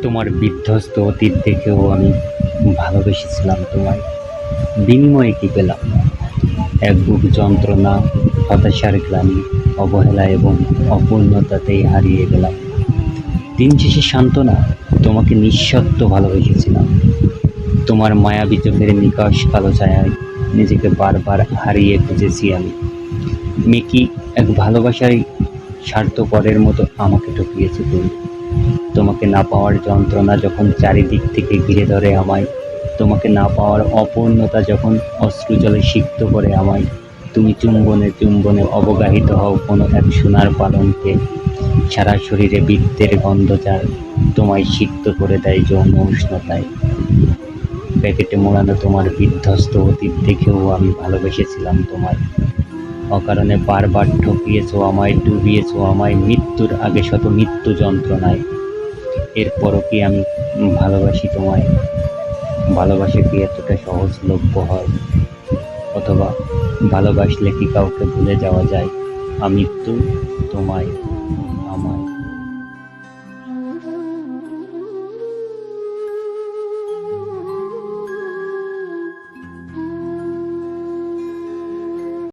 তোমার বিধ্বস্ত অতীত দেখেও আমি ভালোবেসেছিলাম তোমায়। বিনিময়ে কি পেলাম? এক বুক যন্ত্রণা, হতাশার গ্লানি, অবহেলা এবং অপূর্ণতাতেই হারিয়ে গেলাম। দিন শেষে সান্ত্বনা, তোমাকে নিঃস্বার্থ ভালোবেসেছিলাম। তোমার মায়াবী চোখের নিকষ কালো ছায়ায় নিজেকে বারবার হারিয়ে খুঁজেছি আমি। মেকি এক ভালোবাসায় স্বার্থপরের মতো আমাকে ঠকিয়েছে তুমি। তোমাকে না পাওয়ার যন্ত্রণা যখন চারিদিক থেকে ঘিরে ধরে আমায়, তোমাকে না পাওয়ার অপূর্ণতা যখন অশ্রুজলে সিক্ত করে আমায়, তুমি চুম্বনে চুম্বনে অবগাহিত হও কোনো এক সোনার পালঙ্কে। সারা শরীরে বৃত্তের গন্ধ যার তোমায় সিক্ত করে দেয় যৌন উষ্ণতায়। প্যাকেটে মোড়ানো তোমার বিধ্বস্ত অতীত দেখেও আমি ভালোবেসেছিলাম তোমায়। অকারণে বারবার ঠকিয়েছো আমায়, ডুবিয়েছো আমায় মৃত্যুর আগে শত মৃত্যু যন্ত্রণায়। এরপরও কি আমি ভালোবাসি তোমায়? ভালোবাসা কি এতটা সহজলভ্য হয়? অথবা ভালোবাসলে কি কাউকে ভুলে যাওয়া যায়? আমৃত্যু তোমায়, আমায়।